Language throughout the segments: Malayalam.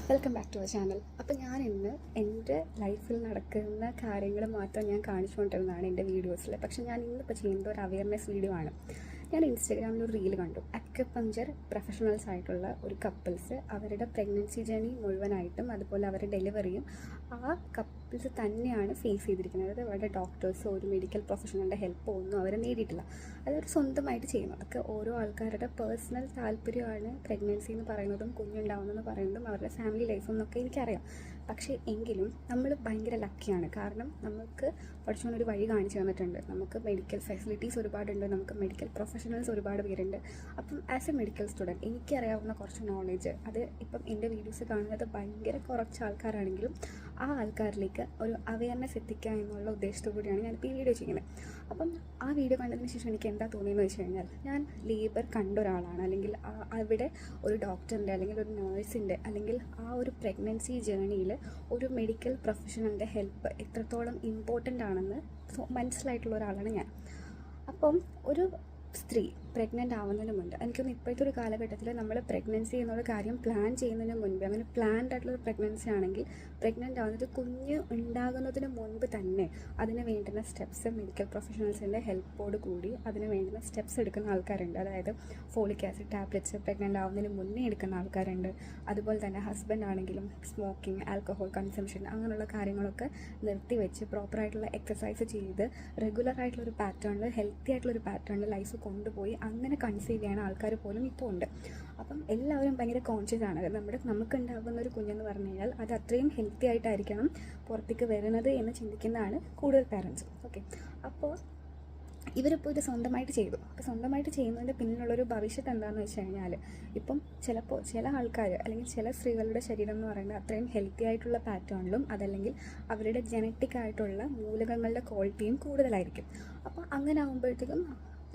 Welcome back to our channel. അപ്പോൾ ഞാൻ ഇന്ന് എൻ്റെ ലൈഫിൽ നടക്കുന്ന കാര്യങ്ങൾ മാത്രം ഞാൻ കാണിച്ചുകൊണ്ടിരുന്നതാണ് എൻ്റെ വീഡിയോസിൽ. പക്ഷേ ഞാൻ ഇന്നിപ്പോൾ ചെയ്യുന്നത് ഒരു അവയർനെസ് വീഡിയോ ആണ്. ഞാൻ ഇൻസ്റ്റാഗ്രാമിൽ ഒരു റീൽ കണ്ടു. അക്യുപങ്ചർ പ്രൊഫഷണൽസ് ആയിട്ടുള്ള ഒരു കപ്പിൾസ് അവരുടെ പ്രഗ്നൻസി ജേണി മുഴുവനായിട്ടും അതുപോലെ അവരുടെ ഡെലിവറിയും ആ കപ്പിൾസ് തന്നെയാണ് ഫേസ് ചെയ്തിരിക്കുന്നത്. അതായത് അവരുടെ ഡോക്ടേഴ്സോ ഒരു മെഡിക്കൽ പ്രൊഫഷണലിൻ്റെ ഹെൽപ്പോ ഒന്നും അവർ നേടിയിട്ടില്ല. അതവർ സ്വന്തമായിട്ട് ചെയ്യുന്നു. അതൊക്കെ ഓരോ ആൾക്കാരുടെ പേഴ്സണൽ താല്പര്യമാണ് പ്രഗ്നൻസി എന്ന് പറയുന്നതും കുഞ്ഞുണ്ടാവുന്നതെന്ന് പറയുന്നതും അവരുടെ ഫാമിലി ലൈഫും എന്നൊക്കെ എനിക്കറിയാം. പക്ഷേ എങ്കിലും നമ്മൾ ഭയങ്കര ലക്കിയാണ്. കാരണം നമുക്ക് പഠിച്ചുകൊണ്ടൊരു വഴി കാണിച്ചു തന്നിട്ടുണ്ട്. നമുക്ക് മെഡിക്കൽ ഫെസിലിറ്റീസ് ഒരുപാടുണ്ട്, നമുക്ക് മെഡിക്കൽ പ്രൊഫഷണൽസ് ഒരുപാട് പേരുണ്ട്. അപ്പം ആസ് എ മെഡിക്കൽ സ്റ്റുഡൻറ്റ് എനിക്കറിയാവുന്ന കുറച്ച് നോളേജ്, അത് ഇപ്പം എൻ്റെ വീഡിയോസ് കാണുന്നത് ഭയങ്കര കുറച്ച് ആൾക്കാരാണെങ്കിലും ആ ആൾക്കാരിലേക്ക് ഒരു അവയർനെസ് എത്തിക്കുക എന്നുള്ള ഉദ്ദേശത്തോടു കൂടിയാണ് ഞാനിപ്പോൾ ഈ വീഡിയോ ചെയ്യുന്നത്. അപ്പം ആ വീഡിയോ കണ്ടതിന് ശേഷം എനിക്ക് എന്താ തോന്നിയെന്ന് വെച്ച് കഴിഞ്ഞാൽ, ഞാൻ ലേബർ കണ്ട ഒരാളാണ്, അല്ലെങ്കിൽ അവിടെ ഒരു ഡോക്ടറിൻ്റെ അല്ലെങ്കിൽ ഒരു നേഴ്സിൻ്റെ അല്ലെങ്കിൽ ആ ഒരു പ്രഗ്നൻസി ജേണിയിൽ ഒരു മെഡിക്കൽ പ്രൊഫഷണലിൻ്റെ ഹെൽപ്പ് എത്രത്തോളം ഇമ്പോർട്ടൻ്റ് ആണെന്ന് മനസ്സിലായിട്ടുള്ള ഒരാളാണ് ഞാൻ. അപ്പം ഒരു സ്ത്രീ പ്രഗ്നൻ്റ് ആവുന്നതിന് മുൻപ്, എനിക്കൊന്ന് ഇപ്പോഴത്തെ ഒരു കാലഘട്ടത്തിൽ നമ്മൾ പ്രഗ്നൻസി എന്നുള്ള കാര്യം പ്ലാൻ ചെയ്യുന്നതിന് മുൻപ്, അങ്ങനെ പ്ലാൻഡ് ആയിട്ടുള്ള പ്രഗ്നൻസി ആണെങ്കിൽ പ്രഗ്നൻ്റ് ആവുന്നത് കുഞ്ഞ് ഉണ്ടാകുന്നതിന് മുൻപ് തന്നെ അതിന് വേണ്ടുന്ന സ്റ്റെപ്സ് മെഡിക്കൽ പ്രൊഫഷണൽസിൻ്റെ ഹെൽപ്പോട് കൂടി അതിന് വേണ്ടുന്ന സ്റ്റെപ്സ് എടുക്കുന്ന ആൾക്കാരുണ്ട്. അതായത് ഫോളിക് ആസിഡ് ടാബ്ലറ്റ്സ് പ്രഗ്നൻ്റ് ആവുന്നതിന് മുന്നേ എടുക്കുന്ന ആൾക്കാരുണ്ട്. അതുപോലെ തന്നെ ഹസ്ബൻഡ് ആണെങ്കിലും സ്മോക്കിംഗ്, ആൽക്കഹോൾ കൺസംഷൻ അങ്ങനെയുള്ള കാര്യങ്ങളൊക്കെ നിർത്തിവെച്ച് പ്രോപ്പറായിട്ടുള്ള എക്സസൈസ് ചെയ്ത് റെഗുലറായിട്ടുള്ളൊരു പാറ്റേണിൽ ഹെൽത്തി ആയിട്ടുള്ളൊരു പാറ്റേണിൽ ലൈഫ് കൊണ്ടുപോയി അങ്ങനെ കൺസീവ് ചെയ്യുന്ന ആൾക്കാർ പോലും ഇപ്പോൾ ഉണ്ട്. അപ്പം എല്ലാവരും ഭയങ്കര കോൺഷ്യസ് ആണ്. നമുക്കുണ്ടാകുന്ന ഒരു കുഞ്ഞെന്ന് പറഞ്ഞു കഴിഞ്ഞാൽ അത് അത്രയും ഹെൽത്തി ആയിട്ടായിരിക്കണം പുറത്തേക്ക് വരുന്നത് എന്ന് ചിന്തിക്കുന്നതാണ് കൂടുതൽ പാരൻസ്. ഓക്കെ, അപ്പോൾ ഇവരിപ്പോൾ ഇത് സ്വന്തമായിട്ട് ചെയ്തു. അപ്പോൾ സ്വന്തമായിട്ട് ചെയ്യുന്നതിൻ്റെ പിന്നിലുള്ളൊരു ഭവിഷ്യത്ത് എന്താണെന്ന് വെച്ച് കഴിഞ്ഞാൽ, ഇപ്പം ചിലപ്പോൾ ചില ആൾക്കാർ അല്ലെങ്കിൽ ചില സ്ത്രീകളുടെ ശരീരം എന്ന് പറയുന്നത് അത്രയും ഹെൽത്തി ആയിട്ടുള്ള പാറ്റേണിലും അതല്ലെങ്കിൽ അവരുടെ ജനറ്റിക് ആയിട്ടുള്ള മൂലകങ്ങളുടെ ക്വാളിറ്റിയും കൂടുതലായിരിക്കും. അപ്പോൾ അങ്ങനെ ആകുമ്പോഴത്തേക്കും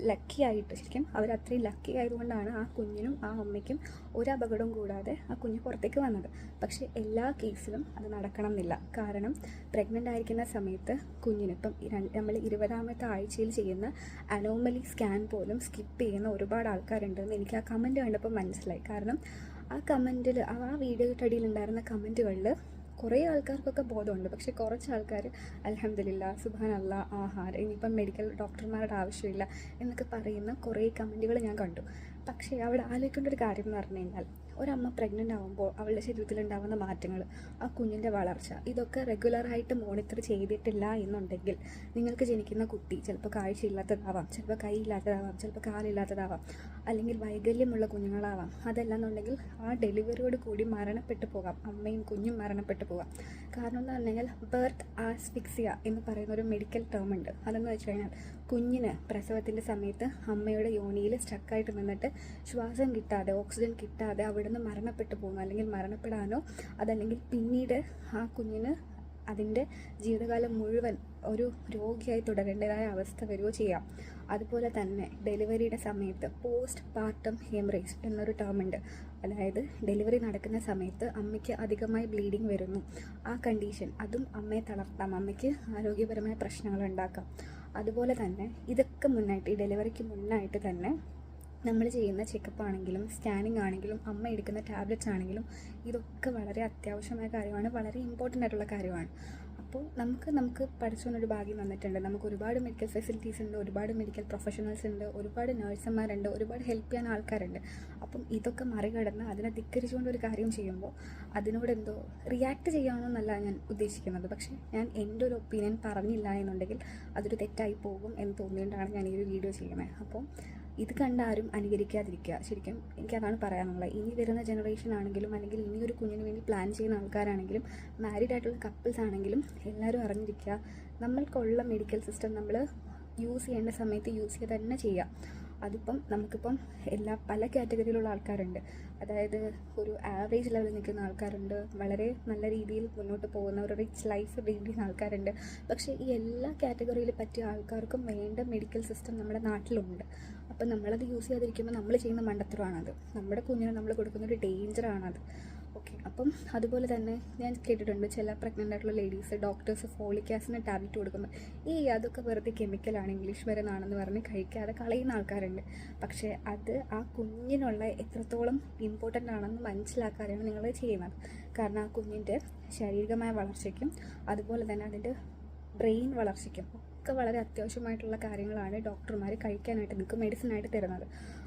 ലക്കി ആയിട്ട്, ശരിക്കും അവർ അത്രയും ലക്കി ആയതുകൊണ്ടാണ് ആ കുഞ്ഞിനും ആ അമ്മയ്ക്കും ഒരു അപകടവും കൂടാതെ ആ കുഞ്ഞ് പുറത്തേക്ക് വന്നത്. പക്ഷേ എല്ലാ കേസിലും അത് നടക്കണം എന്നില്ല. കാരണം പ്രഗ്നൻ്റ് ആയിരിക്കുന്ന സമയത്ത് കുഞ്ഞിനിപ്പം നമ്മൾ 20ാമത്തെ ആഴ്ചയിൽ ചെയ്യുന്ന അനോമലി സ്കാൻ പോലും സ്കിപ്പ് ചെയ്യുന്ന ഒരുപാട് ആൾക്കാരുണ്ടെന്ന് എനിക്ക് ആ കമൻറ്റ് കണ്ടപ്പോൾ മനസ്സിലായി. കാരണം ആ കമൻറ്റിൽ, ആ വീഡിയോയുടെ അടിയിലുണ്ടായിരുന്ന കമൻറ്റുകളിൽ കുറേ ആൾക്കാർക്കൊക്കെ ബോധമുണ്ട്. പക്ഷേ കുറച്ച് ആൾക്കാർ അൽഹംദുലില്ലാ, സുബ്ഹാനല്ലാ, ആഹാരം ഇനിയിപ്പം മെഡിക്കൽ ഡോക്ടർമാരുടെ ആവശ്യമില്ല എന്നൊക്കെ പറയുന്ന കുറേ കമൻറ്റുകൾ ഞാൻ കണ്ടു. പക്ഷേ അവിടെ ആലോചിക്കേണ്ട ഒരു കാര്യം എന്ന് പറഞ്ഞു കഴിഞ്ഞാൽ, ഒരമ്മ പ്രഗ്നൻ്റ് ആകുമ്പോൾ അവളുടെ ശരീരത്തിലുണ്ടാകുന്ന മാറ്റങ്ങൾ, ആ കുഞ്ഞിൻ്റെ വളർച്ച, ഇതൊക്കെ റെഗുലറായിട്ട് മോണിറ്റർ ചെയ്തിട്ടില്ല എന്നുണ്ടെങ്കിൽ നിങ്ങൾക്ക് ജനിക്കുന്ന കുട്ടി ചിലപ്പോൾ കാഴ്ചയില്ലാത്തതാവാം, ചിലപ്പോൾ കൈയില്ലാത്തതാവാം, ചിലപ്പോൾ കാലില്ലാത്തതാവാം, അല്ലെങ്കിൽ വൈകല്യമുള്ള കുഞ്ഞുങ്ങളാവാം. അതല്ലാന്നുണ്ടെങ്കിൽ ആ ഡെലിവറിയോട് കൂടി മരണപ്പെട്ടു പോകാം, അമ്മയും കുഞ്ഞും മരണപ്പെട്ടു പോകാം. കാരണം എന്ന് പറഞ്ഞു കഴിഞ്ഞാൽ ബർത്ത് ആസ്ഫിക്സിയ എന്ന് പറയുന്ന ഒരു മെഡിക്കൽ ടേം ഉണ്ട്. അതെന്ന് വെച്ച് കഴിഞ്ഞാൽ കുഞ്ഞിന് പ്രസവത്തിൻ്റെ സമയത്ത് അമ്മയുടെ യോനിയിൽ സ്റ്റക്കായിട്ട് നിന്നിട്ട് ശ്വാസം കിട്ടാതെ, ഓക്സിജൻ കിട്ടാതെ അവിടുന്ന് മരണപ്പെട്ടു പോകുന്നു, അല്ലെങ്കിൽ മരണപ്പെടാനോ അതല്ലെങ്കിൽ പിന്നീട് ആ കുഞ്ഞിന് അതിൻ്റെ ജീവിതകാലം മുഴുവൻ ഒരു രോഗിയായി തുടരേണ്ടതായ അവസ്ഥ വരികയോ ചെയ്യാം. അതുപോലെ തന്നെ ഡെലിവറിയുടെ സമയത്ത് പോസ്റ്റ് പാർട്ടം ഹെമറേജ് എന്നൊരു ടേം ഉണ്ട്. അതായത് ഡെലിവറി നടക്കുന്ന സമയത്ത് അമ്മയ്ക്ക് അധികമായി ബ്ലീഡിങ് വരുന്നു. ആ കണ്ടീഷൻ അതും അമ്മയെ തളർത്താം, അമ്മയ്ക്ക് ആരോഗ്യപരമായ പ്രശ്നങ്ങൾ ഉണ്ടാക്കാം. അതുപോലെ തന്നെ ഇതൊക്കെ മുന്നായിട്ട്, ഈ ഡെലിവറിക്ക് മുന്നായിട്ട് തന്നെ നമ്മൾ ചെയ്യുന്ന ചെക്കപ്പ് ആണെങ്കിലും സ്കാനിങ് ആണെങ്കിലും അമ്മ എടുക്കുന്ന ടാബ്ലറ്റ്സ് ആണെങ്കിലും ഇതൊക്കെ വളരെ അത്യാവശ്യമായ കാര്യമാണ്, വളരെ ഇമ്പോർട്ടൻ്റ് ആയിട്ടുള്ള കാര്യമാണ്. അപ്പോൾ നമുക്ക് പഠിച്ചുകൊണ്ടൊരു ഭാഗ്യം വന്നിട്ടുണ്ട്. നമുക്ക് ഒരുപാട് മെഡിക്കൽ ഫെസിലിറ്റീസ് ഉണ്ട്, ഒരുപാട് മെഡിക്കൽ പ്രൊഫഷണൽസ് ഉണ്ട്, ഒരുപാട് നഴ്സുമാരുണ്ട്, ഒരുപാട് ഹെൽപ്പ് ചെയ്യാൻ ആൾക്കാരുണ്ട്. അപ്പം ഇതൊക്കെ മറികടന്ന് അതിനെ ധിക്കരിച്ചുകൊണ്ടൊരു കാര്യം ചെയ്യുമ്പോൾ അതിനോടെന്തോ റിയാക്ട് ചെയ്യാമെന്നല്ല ഞാൻ ഉദ്ദേശിക്കുന്നത്. പക്ഷേ ഞാൻ എൻ്റെ ഒരു ഒപ്പീനിയൻ പറഞ്ഞില്ല എന്നുണ്ടെങ്കിൽ അതൊരു തെറ്റായി പോകും എന്ന് തോന്നിയിട്ടുകൊണ്ടാണ് ഞാൻ ഈ ഒരു വീഡിയോ ചെയ്യുന്നത്. അപ്പോൾ ഇത് കണ്ടാരും അനുകരിക്കാതിരിക്കുക. ശരിക്കും എനിക്കതാണ് പറയാനുള്ളത്. ഇനി വരുന്ന ജനറേഷൻ ആണെങ്കിലും അല്ലെങ്കിൽ ഇനി ഒരു കുഞ്ഞിന് വേണ്ടി പ്ലാൻ ചെയ്യുന്ന ആൾക്കാരാണെങ്കിലും മാരീഡ് ആയിട്ടുള്ള കപ്പിൾസ് ആണെങ്കിലും എല്ലാവരും അറിഞ്ഞിരിക്കുക, നമ്മൾക്കുള്ള മെഡിക്കൽ സിസ്റ്റം നമ്മൾ യൂസ് ചെയ്യേണ്ട സമയത്ത് യൂസ് ചെയ്യുക തന്നെ ചെയ്യുക. അതിപ്പം നമുക്കിപ്പം പല കാറ്റഗറിയിലുള്ള ആൾക്കാരുണ്ട്. അതായത് ഒരു ആവറേജ് ലെവലിൽ നിൽക്കുന്ന ആൾക്കാരുണ്ട്, വളരെ നല്ല രീതിയിൽ മുന്നോട്ട് പോകുന്ന ഒരു റിച്ച് ലൈഫ് ലീഡ് ചെയ്യുന്ന ആൾക്കാരുണ്ട്. പക്ഷേ ഈ എല്ലാ കാറ്റഗറിയിൽ പറ്റിയ ആൾക്കാർക്കും വേണ്ട മെഡിക്കൽ സിസ്റ്റം നമ്മുടെ നാട്ടിലുണ്ട്. അപ്പം നമ്മളത് യൂസ് ചെയ്യാതിരിക്കുമ്പോൾ നമ്മൾ ചെയ്യുന്ന മണ്ടത്തരമാണത്. നമ്മുടെ കുഞ്ഞിന് നമ്മൾ കൊടുക്കുന്നൊരു ഡേഞ്ചറാണത്. ഓക്കെ. അപ്പം അതുപോലെ തന്നെ ഞാൻ കേട്ടിട്ടുണ്ട് ചില പ്രഗ്നൻ്റ് ആയിട്ടുള്ള ലേഡീസ് ഡോക്ടേഴ്സ് ഫോളിക് ആസിഡിന് ടാബ്ലറ്റ് കൊടുക്കുമ്പോൾ അതൊക്കെ വെറുതെ കെമിക്കലാണ്, ഇംഗ്ലീഷ് മരുന്നാണെന്ന് പറഞ്ഞ് കഴിക്കാതെ കളയുന്ന ആൾക്കാരുണ്ട്. പക്ഷേ അത് ആ കുഞ്ഞിനുള്ള എത്രത്തോളം ഇമ്പോർട്ടൻ്റ് ആണെന്ന് മനസ്സിലാക്കാതെയാണ് നിങ്ങൾ ചെയ്യുന്നത്. കാരണം ആ കുഞ്ഞിൻ്റെ ശാരീരികമായ വളർച്ചയ്ക്കും അതുപോലെ തന്നെ അതിൻ്റെ ബ്രെയിൻ വളർച്ചയ്ക്കും ഒക്കെ വളരെ അത്യാവശ്യമായിട്ടുള്ള കാര്യങ്ങളാണ് ഡോക്ടർമാർ കഴിക്കാനായിട്ട് നിങ്ങൾക്ക് മെഡിസിനായിട്ട് തരുന്നത്.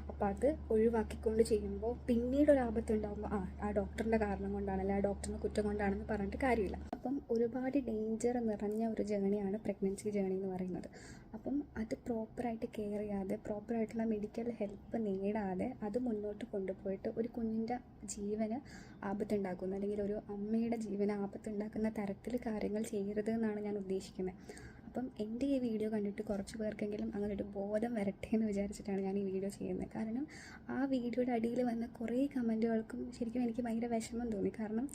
അപ്പോൾ അത് ഒഴിവാക്കിക്കൊണ്ട് ചെയ്യുമ്പോൾ പിന്നീട് ഒരു ആപത്തുണ്ടാകുമ്പോൾ ആ ഡോക്ടറിൻ്റെ കാരണം കൊണ്ടാണ്, അല്ലെങ്കിൽ ആ ഡോക്ടറിൻ്റെ കുറ്റം കൊണ്ടാണെന്ന് പറഞ്ഞിട്ട് കാര്യമില്ല. അപ്പം ഒരുപാട് ഡേഞ്ചർ നിറഞ്ഞ ഒരു ജേണിയാണ് പ്രഗ്നൻസി ജേണി എന്ന് പറയുന്നത്. അപ്പം അത് പ്രോപ്പറായിട്ട് കെയർ ചെയ്യാതെ, പ്രോപ്പറായിട്ടുള്ള മെഡിക്കൽ ഹെൽപ്പ് നേടാതെ അത് മുന്നോട്ട് കൊണ്ടുപോയിട്ട് ഒരു കുഞ്ഞിൻ്റെ ജീവന് ആപത്തുണ്ടാക്കുന്ന, അല്ലെങ്കിൽ ഒരു അമ്മയുടെ ജീവന് ആപത്തുണ്ടാക്കുന്ന തരത്തിൽ കാര്യങ്ങൾ ചെയ്യരുത് എന്നാണ് ഞാൻ ഉദ്ദേശിക്കുന്നത്. അപ്പം എൻ്റെ ഈ വീഡിയോ കണ്ടിട്ട് കുറച്ച് പേർക്കെങ്കിലും അങ്ങനെ ഒരു ബോധം വരട്ടെ എന്ന് വിചാരിച്ചിട്ടാണ് ഞാൻ ഈ വീഡിയോ ചെയ്യുന്നത്. കാരണം ആ വീഡിയോയുടെ അടിയിൽ വന്ന കുറേ കമൻറ്റുകൾക്കും ശരിക്കും എനിക്ക് ഭയങ്കര വിഷമം തോന്നി. കാരണം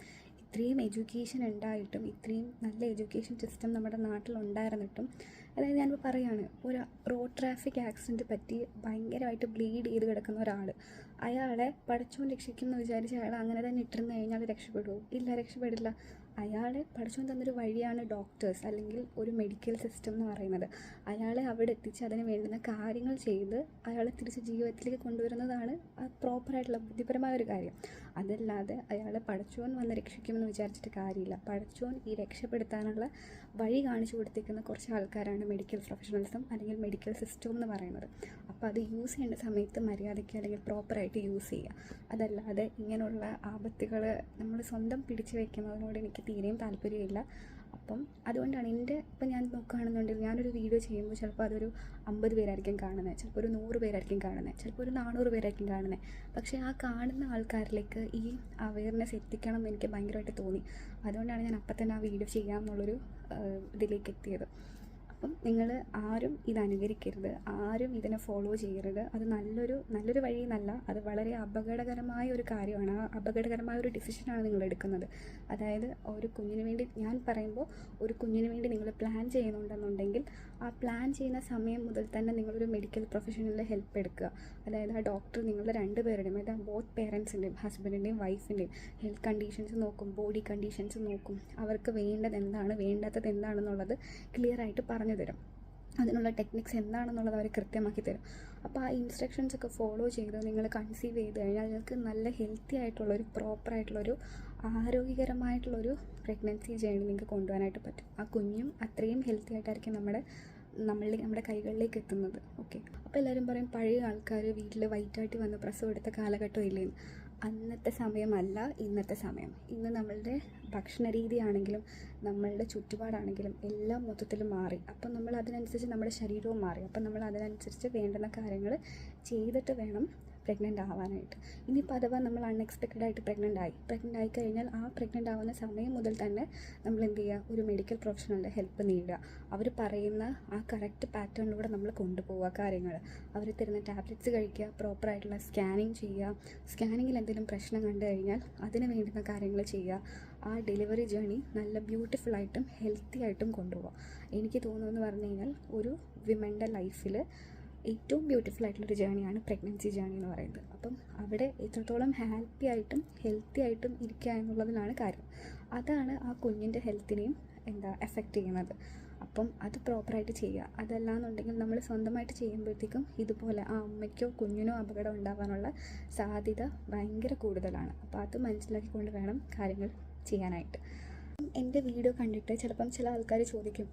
ഇത്രയും എഡ്യൂക്കേഷൻ ഉണ്ടായിട്ടും, ഇത്രയും നല്ല എഡ്യൂക്കേഷൻ സിസ്റ്റം നമ്മുടെ നാട്ടിലുണ്ടായിരുന്നിട്ടും, അതായത് ഞാനിപ്പോൾ പറയുകയാണ്, ഒരു റോഡ് ട്രാഫിക് ആക്സിഡൻറ്റ് പറ്റി ഭയങ്കരമായിട്ട് ബ്ലീഡ് ചെയ്ത് കിടക്കുന്ന ഒരാൾ, അയാളെ പടച്ചോൻ രക്ഷിക്കും എന്ന് വിചാരിച്ച് അയാൾ അങ്ങനെ തന്നെ ഇട്ടിരുന്ന് കഴിഞ്ഞാൽ രക്ഷപ്പെടുമോ? ഇല്ല, രക്ഷപ്പെടില്ല. അയാളെ പടച്ചോൻ തന്നൊരു വഴിയാണ് ഡോക്ടേഴ്സ് അല്ലെങ്കിൽ ഒരു മെഡിക്കൽ സിസ്റ്റം എന്ന് പറയുന്നത്. അയാളെ അവിടെ എത്തിച്ച് അതിന് വേണ്ടുന്ന കാര്യങ്ങൾ ചെയ്ത് അയാളെ തിരിച്ച് ജീവിതത്തിലേക്ക് കൊണ്ടുവരുന്നതാണ് പ്രോപ്പറായിട്ടുള്ള ബുദ്ധിപരമായ ഒരു കാര്യം. അതല്ലാതെ അയാളെ പടച്ചോൻ വന്ന് രക്ഷിക്കുമെന്ന് വിചാരിച്ചിട്ട് കാര്യമില്ല. പടച്ചോൻ ഈ രക്ഷപ്പെടുത്താനുള്ള വഴി കാണിച്ചു കൊടുത്തിരിക്കുന്ന കുറച്ച് ആൾക്കാരാണ് മെഡിക്കൽ പ്രൊഫഷണൽസും അല്ലെങ്കിൽ മെഡിക്കൽ സിസ്റ്റം എന്ന് പറയുന്നത്. അപ്പോൾ അത് യൂസ് ചെയ്യേണ്ട സമയത്ത് മര്യാദയ്ക്ക് അല്ലെങ്കിൽ പ്രോപ്പറായിട്ട് യൂസ് ചെയ്യുക. അതല്ലാതെ ഇങ്ങനെയുള്ള ആപത്തുകൾ നമ്മൾ സ്വന്തം പിടിച്ചു വയ്ക്കുന്നതിനോട് എനിക്ക് തീരെയും താല്പര്യമില്ല. അപ്പം അതുകൊണ്ടാണ് ഇപ്പം ഞാൻ നോക്കുകയാണെന്നുണ്ടെങ്കിൽ ഞാനൊരു വീഡിയോ ചെയ്യുമ്പോൾ ചിലപ്പോൾ അതൊരു 50 പേരായിരിക്കും കാണുന്നത്, ചിലപ്പോൾ ഒരു 100 പേരായിരിക്കും കാണുന്നത്, ചിലപ്പോൾ ഒരു 400 പേരായിരിക്കും കാണുന്നത്. പക്ഷേ ആ കാണുന്ന ആൾക്കാരിലേക്ക് ഈ അവയർനെസ് എത്തിക്കണം എന്ന് എനിക്ക് ഭയങ്കരമായിട്ട് തോന്നി. അതുകൊണ്ടാണ് ഞാൻ അപ്പം തന്നെ ആ വീഡിയോ ചെയ്യാമെന്നുള്ളൊരു ഇതിലേക്ക് എത്തിയത്. അപ്പം നിങ്ങൾ ആരും ഇത് അനുകരിക്കരുത്, ആരും ഇതിനെ ഫോളോ ചെയ്യരുത്. അത് നല്ലൊരു വഴിയെന്നല്ല, അത് വളരെ അപകടകരമായ ഒരു കാര്യമാണ്. ആ അപകടകരമായ ഒരു ഡിസിഷനാണ് നിങ്ങൾ എടുക്കുന്നത്. അതായത് ഒരു കുഞ്ഞിന് വേണ്ടി, ഞാൻ പറയുമ്പോൾ ഒരു കുഞ്ഞിന് വേണ്ടി നിങ്ങൾ പ്ലാൻ ചെയ്യുന്നുണ്ടെന്നുണ്ടെങ്കിൽ ആ പ്ലാൻ ചെയ്യുന്ന സമയം മുതൽ തന്നെ നിങ്ങളൊരു മെഡിക്കൽ പ്രൊഫഷണലിൻ്റെ ഹെൽപ്പ് എടുക്കുക. അതായത് ആ ഡോക്ടർ നിങ്ങളുടെ 2 പേരുടെയും, അതായത് ബോത്ത് പേരൻസിൻ്റെയും ഹസ്ബൻഡിൻ്റെയും വൈഫിൻ്റെയും ഹെൽത്ത് കണ്ടീഷൻസ് നോക്കും, ബോഡി കണ്ടീഷൻസ് നോക്കും, അവർക്ക് വേണ്ടത് എന്താണ് വേണ്ടാത്തത് എന്താണെന്നുള്ളത് ക്ലിയറായിട്ട് പറഞ്ഞു തരും. അതിനുള്ള ടെക്നിക്സ് എന്താണെന്നുള്ളത് അവർ കൃത്യമാക്കി തരും. അപ്പോൾ ആ ഇൻസ്ട്രക്ഷൻസ് ഒക്കെ ഫോളോ ചെയ്ത് നിങ്ങൾ കൺസീവ് ചെയ്ത് കഴിഞ്ഞാൽ നിങ്ങൾക്ക് നല്ല ഹെൽത്തി ആയിട്ടുള്ളൊരു പ്രോപ്പറായിട്ടുള്ളൊരു ആരോഗ്യകരമായിട്ടുള്ളൊരു പ്രഗ്നൻസി ജേണി നിങ്ങൾക്ക് കൊണ്ടുപോകാനായിട്ട് പറ്റും. ആ കുഞ്ഞും അത്രയും ഹെൽത്തി ആയിട്ടായിരിക്കും നമ്മുടെ കൈകളിലേക്ക് എത്തുന്നത്. ഓക്കെ. അപ്പോൾ എല്ലാവരും പറയും പഴയ ആൾക്കാർ വീട്ടിൽ വൈറ്റായിട്ട് വന്ന് പ്രസവം എടുത്ത കാലഘട്ടം ഇല്ലേന്ന്. അന്നത്തെ സമയമല്ല ഇന്നത്തെ സമയം. ഇന്ന് നമ്മളുടെ ഭക്ഷണ രീതിയാണെങ്കിലും നമ്മളുടെ ചുറ്റുപാടാണെങ്കിലും എല്ലാം മൊത്തത്തിൽ മാറി. അപ്പം നമ്മൾ അതിനനുസരിച്ച് നമ്മുടെ ശരീരവും മാറി. അപ്പം നമ്മൾ അതിനനുസരിച്ച് വേണ്ടുന്ന കാര്യങ്ങൾ ചെയ്തിട്ട് വേണം പ്രഗ്നൻ്റ് ആവാനായിട്ട്. ഇനിയിപ്പോൾ അഥവാ നമ്മൾ അൺഎക്സ്പെക്റ്റഡായിട്ട് പ്രഗ്നൻ്റ് ആയി കഴിഞ്ഞാൽ ആ പ്രഗ്നൻ്റ് ആവുന്ന സമയം മുതൽ തന്നെ നമ്മൾ എന്ത് ചെയ്യുക, ഒരു മെഡിക്കൽ പ്രൊഫഷണലിൻ്റെ ഹെൽപ്പ് നേടുക. അവർ പറയുന്ന ആ കറക്റ്റ് പാറ്റേണിലൂടെ നമ്മൾ കൊണ്ടുപോവുക കാര്യങ്ങൾ. അവർ തരുന്ന ടാബ്ലറ്റ്സ് കഴിക്കുക, പ്രോപ്പറായിട്ടുള്ള സ്കാനിങ് ചെയ്യുക. സ്കാനിങ്ങിൽ എന്തെങ്കിലും പ്രശ്നം കണ്ടു കഴിഞ്ഞാൽ അതിന് വേണ്ടുന്ന കാര്യങ്ങൾ ചെയ്യുക. ആ ഡെലിവറി ജേണി നല്ല ബ്യൂട്ടിഫുള്ളായിട്ടും ഹെൽത്തി ആയിട്ടും കൊണ്ടുപോവുക. എനിക്ക് തോന്നുന്നു പറഞ്ഞു കഴിഞ്ഞാൽ ഒരു വിമൻ്റെ ലൈഫിൽ ഏറ്റവും ബ്യൂട്ടിഫുൾ ആയിട്ടുള്ളൊരു ജേണിയാണ് പ്രഗ്നൻസി ജേണി എന്ന് പറയുന്നത്. അപ്പം അവിടെ എത്രത്തോളം ഹാപ്പി ആയിട്ടും ഹെൽത്തി ആയിട്ടും ഇരിക്കുക എന്നുള്ളതിലാണ് കാര്യം. അതാണ് ആ കുഞ്ഞിൻ്റെ ഹെൽത്തിനെയും എഫക്റ്റ് ചെയ്യുന്നത്. അപ്പം അത് പ്രോപ്പറായിട്ട് ചെയ്യുക. അതല്ലാന്നുണ്ടെങ്കിൽ നമ്മൾ സ്വന്തമായിട്ട് ചെയ്യുമ്പോഴത്തേക്കും ഇതുപോലെ ആ അമ്മയ്ക്കോ കുഞ്ഞിനോ അപകടം ഉണ്ടാകാനുള്ള സാധ്യത ഭയങ്കര കൂടുതലാണ്. അപ്പോൾ അത് മനസ്സിലാക്കിക്കൊണ്ട് വേണം കാര്യങ്ങൾ ചെയ്യാനായിട്ട്. എൻ്റെ വീഡിയോ കണ്ടിട്ട് ചിലപ്പം ചില ആൾക്കാർ ചോദിക്കും,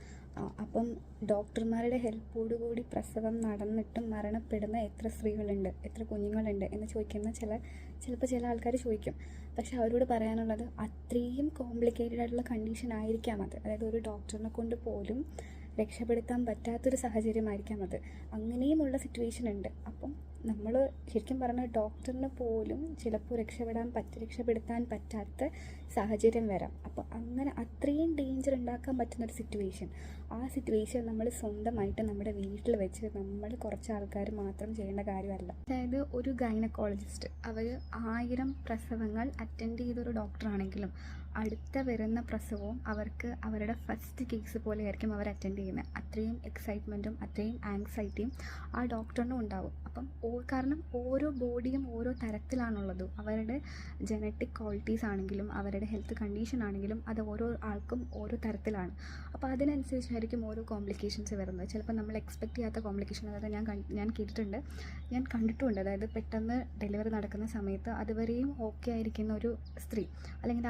അപ്പം ഡോക്ടർമാരുടെ ഹെൽപ്പോടുകൂടി പ്രസവം നടന്നിട്ടും മരണപ്പെടുന്ന എത്ര സ്ത്രീകളുണ്ട്, എത്ര കുഞ്ഞുങ്ങളുണ്ട് എന്ന് ചോദിക്കുന്ന ചിലപ്പോൾ ചില ആൾക്കാർ ചോദിക്കും. പക്ഷെ അവരോട് പറയാനുള്ളത് അത്രയും കോംപ്ലിക്കേറ്റഡ് ആയിട്ടുള്ള കണ്ടീഷൻ ആയിരിക്കാം അത്. അതായത് ഒരു ഡോക്ടറിനെ കൊണ്ട് പോലും രക്ഷപ്പെടുത്താൻ പറ്റാത്തൊരു സാഹചര്യമായിരിക്കാം അത്. അങ്ങനെയുമുള്ള സിറ്റുവേഷൻ ഉണ്ട്. അപ്പം നമ്മൾ ശരിക്കും പറഞ്ഞാൽ ഡോക്ടറിന് പോലും ചിലപ്പോൾ രക്ഷപ്പെടുത്താൻ പറ്റാത്ത സാഹചര്യം വരാം. അപ്പോൾ അങ്ങനെ അത്രയും ഡേഞ്ചർ ഉണ്ടാക്കാൻ പറ്റുന്നൊരു സിറ്റുവേഷൻ, ആ സിറ്റുവേഷൻ നമ്മൾ സ്വന്തമായിട്ട് നമ്മുടെ വീട്ടിൽ വെച്ച് നമ്മൾ കുറച്ച് ആൾക്കാർ മാത്രം ചെയ്യേണ്ട കാര്യമല്ല. അതായത് ഒരു ഗൈനക്കോളജിസ്റ്റ് അവർ 1000 പ്രസവങ്ങൾ അറ്റൻഡ് ചെയ്തൊരു ഡോക്ടറാണെങ്കിലും അടുത്ത വരുന്ന പ്രസവവും അവർക്ക് അവരുടെ ഫസ്റ്റ് കേസ് പോലെയായിരിക്കും അവർ അറ്റൻഡ് ചെയ്യുന്നത്. അത്രയും എക്സൈറ്റ്മെൻറ്റും അത്രയും ആങ്സൈറ്റിയും ആ ഡോക്ടറിനും ഉണ്ടാവും. അപ്പം കാരണം ഓരോ ബോഡിയും ഓരോ തരത്തിലാണുള്ളത്. അവരുടെ ജനറ്റിക് ക്വാളിറ്റീസ് ആണെങ്കിലും അവരുടെ ഹെൽത്ത് കണ്ടീഷൻ ആണെങ്കിലും അത് ഓരോ ആൾക്കും ഓരോ തരത്തിലാണ്. അപ്പോൾ അതിനനുസരിച്ചായിരിക്കും ഓരോ കോംപ്ലിക്കേഷൻസ് വരുന്നത്. ചിലപ്പോൾ നമ്മൾ എക്സ്പെക്റ്റ് ചെയ്യാത്ത കോംപ്ലിക്കേഷൻ, അതായത് ഞാൻ കേട്ടിട്ടുണ്ട്, ഞാൻ കണ്ടിട്ടുമുണ്ട്. അതായത് പെട്ടെന്ന് ഡെലിവറി നടക്കുന്ന സമയത്ത് അതുവരെയും ഓക്കെ ആയിരിക്കുന്ന ഒരു സ്ത്രീ അല്ലെങ്കിൽ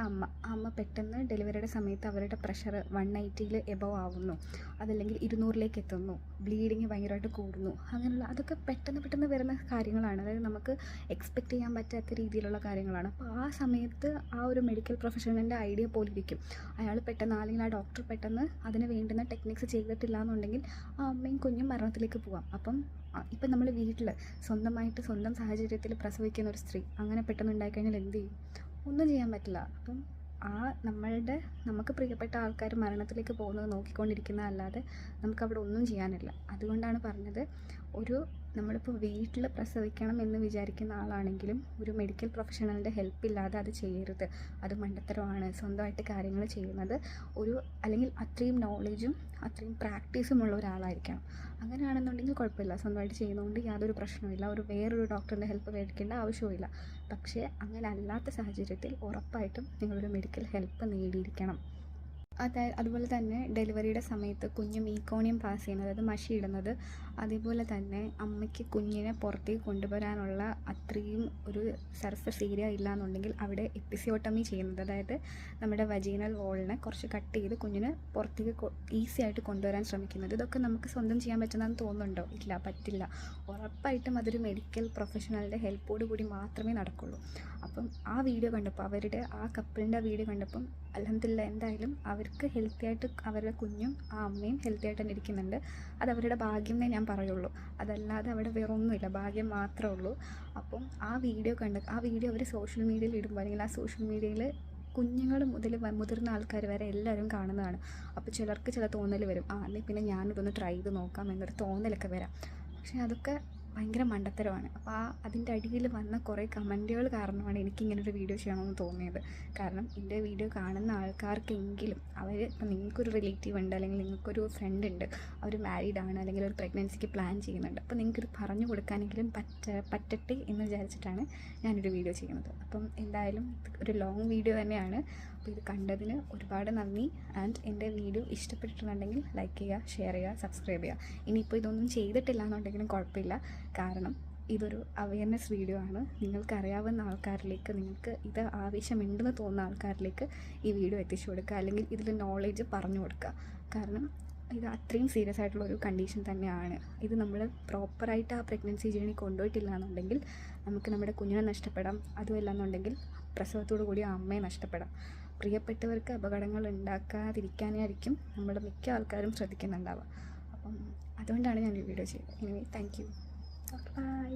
അമ്മ പെട്ടെന്ന് ഡെലിവറിയുടെ സമയത്ത് അവരുടെ പ്രഷർ 180-ൽ എബവ് ആവുന്നു, അതല്ലെങ്കിൽ 200-ലേക്ക് എത്തുന്നു, ബ്ലീഡിങ് ഭയങ്കരമായിട്ട് കൂടുന്നു. അങ്ങനെയുള്ള അതൊക്കെ പെട്ടെന്ന് വരുന്ന കാര്യങ്ങളാണ്. അതായത് നമുക്ക് എക്സ്പെക്റ്റ് ചെയ്യാൻ പറ്റാത്ത രീതിയിലുള്ള കാര്യങ്ങളാണ്. അപ്പോൾ ആ സമയത്ത് ആ ഒരു മെഡിക്കൽ പ്രൊഫഷണലിൻ്റെ ഐഡിയ പോലിരിക്കും. അയാൾ പെട്ടെന്ന് അല്ലെങ്കിൽ ആ ഡോക്ടർ പെട്ടെന്ന് അതിന് വേണ്ടുന്ന ടെക്നിക്സ് ചെയ്തിട്ടില്ല എന്നുണ്ടെങ്കിൽ ആ അമ്മയും കുഞ്ഞും മരണത്തിലേക്ക് പോവാം. ഇപ്പം നമ്മൾ വീട്ടിൽ സ്വന്തം സാഹചര്യത്തിൽ പ്രസവിക്കുന്ന ഒരു സ്ത്രീ അങ്ങനെ പെട്ടെന്ന് ഉണ്ടായിക്കഴിഞ്ഞാൽ എന്ത് ചെയ്യും? ഒന്നും ചെയ്യാൻ പറ്റില്ല. അപ്പം നമുക്ക് പ്രിയപ്പെട്ട ആൾക്കാർ മരണത്തിലേക്ക് പോകുന്നത് നോക്കിക്കൊണ്ടിരിക്കുന്ന അല്ലാതെ നമുക്കവിടെ ഒന്നും ചെയ്യാനില്ല. അതുകൊണ്ടാണ് പറഞ്ഞത്, നമ്മളിപ്പോൾ വീട്ടിൽ പ്രസവിക്കണം എന്ന് വിചാരിക്കുന്ന ആളാണെങ്കിലും ഒരു മെഡിക്കൽ പ്രൊഫഷണലിൻ്റെ ഹെൽപ്പ് ഇല്ലാതെ അത് ചെയ്യരുത്. അത് മണ്ടത്തരമാണ്. സ്വന്തമായിട്ട് കാര്യങ്ങൾ ചെയ്യുന്നത് അല്ലെങ്കിൽ അത്രയും നോളജും അത്രയും പ്രാക്ടീസും ഉള്ള ഒരാളായിരിക്കണം. അങ്ങനെയാണെന്നുണ്ടെങ്കിൽ കുഴപ്പമില്ല, സ്വന്തമായിട്ട് ചെയ്യുന്നതുകൊണ്ട് യാതൊരു പ്രശ്നവുമില്ല, വേറൊരു ഡോക്ടറിൻ്റെ ഹെൽപ്പ് മേടിക്കേണ്ട ആവശ്യവുമില്ല. പക്ഷേ അങ്ങനെ അല്ലാത്ത സാഹചര്യത്തിൽ ഉറപ്പായിട്ടും നിങ്ങളൊരു മെഡിക്കൽ ഹെൽപ്പ് നേടിയിരിക്കണം. അതുപോലെ തന്നെ ഡെലിവറിയുടെ സമയത്ത് കുഞ്ഞ് മീക്കോണിയം പാസ് ചെയ്യുന്നത്, അതായത് മഷിയിടുന്നത്, അതേപോലെ തന്നെ അമ്മയ്ക്ക് കുഞ്ഞിനെ പുറത്തേക്ക് കൊണ്ടുവരാനുള്ള അത്രയും ഒരു സർഫസ് ഏരിയ ഇല്ലയെന്നുണ്ടെങ്കിൽ അവിടെ എപ്പിസിയോട്ടമി ചെയ്യുന്നത്, അതായത് നമ്മുടെ വജീനൽ വോളിനെ കുറച്ച് കട്ട് ചെയ്ത് കുഞ്ഞിന് പുറത്തേക്ക് ഈസി ആയിട്ട് കൊണ്ടുവരാൻ ശ്രമിക്കുന്നത്. ഇതൊക്കെ നമുക്ക് സ്വന്തം ചെയ്യാൻ പറ്റുന്നതെന്ന് തോന്നുന്നുണ്ടോ? ഇല്ല, പറ്റില്ല. ഉറപ്പായിട്ടും അതൊരു മെഡിക്കൽ പ്രൊഫഷണലിൻ്റെ ഹെൽപ്പോട് കൂടി മാത്രമേ നടക്കുള്ളൂ. അപ്പം ആ വീഡിയോ കണ്ടപ്പോൾ, ആ കപ്പിളിൻ്റെ വീഡിയോ കണ്ടപ്പം അൽഹംദുലില്ലാ, എന്തായാലും അവർക്ക് ഹെൽത്തി ആയിട്ട് അവരുടെ കുഞ്ഞും ആ അമ്മയും ഹെൽത്തി ആയിട്ട് തന്നെ ഇരിക്കുന്നുണ്ട്. അത് അവരുടെ ഭാഗ്യം എന്നേ ഞാൻ പറയുള്ളൂ. അതല്ലാതെ അവിടെ വേറൊന്നുമില്ല, ഭാഗ്യം മാത്രമേ ഉള്ളൂ. അപ്പം ആ വീഡിയോ അവർ സോഷ്യൽ മീഡിയയിൽ ഇടുമ്പോൾ, അല്ലെങ്കിൽ ആ സോഷ്യൽ മീഡിയയിൽ കുഞ്ഞുങ്ങൾ മുതൽ മുതിർന്ന ആൾക്കാർ വരെ എല്ലാവരും കാണുന്നതാണ്. അപ്പോൾ ചിലർക്ക് ചില തോന്നൽ വരും, അല്ലെങ്കിൽ പിന്നെ ഞാനിതൊന്ന് ട്രൈ ചെയ്ത് നോക്കാം എന്നൊരു തോന്നലൊക്കെ വരാം. പക്ഷേ അതൊക്കെ ഭയങ്കര മണ്ടത്തരമാണ്. അപ്പോൾ അതിൻ്റെ അടിയിൽ വന്ന കുറേ കമൻറ്റുകൾ കാരണമാണ് എനിക്കിങ്ങനൊരു വീഡിയോ ചെയ്യണമെന്ന് തോന്നിയത്. കാരണം എൻ്റെ വീഡിയോ കാണുന്ന ആൾക്കാർക്കെങ്കിലും ഇപ്പം നിങ്ങൾക്കൊരു റിലേറ്റീവ് ഉണ്ട്, അല്ലെങ്കിൽ നിങ്ങൾക്കൊരു ഫ്രണ്ട് ഉണ്ട്, അവർ മാരീഡ് ആണ്, അല്ലെങ്കിൽ ഒരു പ്രഗ്നൻസിക്ക് പ്ലാൻ ചെയ്യുന്നുണ്ട്, അപ്പോൾ നിങ്ങൾക്കിത് പറഞ്ഞു കൊടുക്കാനെങ്കിലും പറ്റട്ടെ എന്ന് വിചാരിച്ചിട്ടാണ് ഞാനൊരു വീഡിയോ ചെയ്യുന്നത്. അപ്പം എന്തായാലും ഒരു ലോങ് വീഡിയോ തന്നെയാണ്. അപ്പോൾ ഇത് കണ്ടതിന് ഒരുപാട് നന്ദി. ആൻഡ് എൻ്റെ വീഡിയോ ഇഷ്ടപ്പെട്ടിട്ടുണ്ടെങ്കിൽ ലൈക്ക് ചെയ്യുക, ഷെയർ ചെയ്യുക, സബ്സ്ക്രൈബ് ചെയ്യുക. ഇനിയിപ്പോൾ ഇതൊന്നും ചെയ്തിട്ടില്ല എന്നുണ്ടെങ്കിലും കുഴപ്പമില്ല, കാരണം ഇതൊരു അവയർനെസ് വീഡിയോ ആണ്. നിങ്ങൾക്കറിയാവുന്ന ആൾക്കാരിലേക്ക്, നിങ്ങൾക്ക് ഇത് ആവശ്യമുണ്ടെന്ന് തോന്നുന്ന ആൾക്കാരിലേക്ക് ഈ വീഡിയോ എത്തിച്ചു കൊടുക്കുക, അല്ലെങ്കിൽ ഇതിൽ നോളേജ് പറഞ്ഞു കൊടുക്കുക. കാരണം ഇത് അത്രയും സീരിയസ് ആയിട്ടുള്ളൊരു കണ്ടീഷൻ തന്നെയാണ്. ഇത് നമ്മൾ പ്രോപ്പറായിട്ട് ആ പ്രഗ്നൻസി ജേണി കൊണ്ടുപോയിട്ടില്ല എന്നുണ്ടെങ്കിൽ നമുക്ക് നമ്മുടെ കുഞ്ഞിനെ നഷ്ടപ്പെടാം. അതുമല്ല എന്നുണ്ടെങ്കിൽ പ്രസവത്തോടു കൂടി ആ അമ്മയെ നഷ്ടപ്പെടാം. പ്രിയപ്പെട്ടവർക്ക് അപകടങ്ങൾ ഉണ്ടാക്കാതിരിക്കാനായിരിക്കും നമ്മൾ മിക്ക ആൾക്കാരും ശ്രദ്ധിക്കുന്നുണ്ടാവുക. അപ്പം അതുകൊണ്ടാണ് ഞാൻ ഈ വീഡിയോ ചെയ്തത്. Anyway, thank you. ബൈ.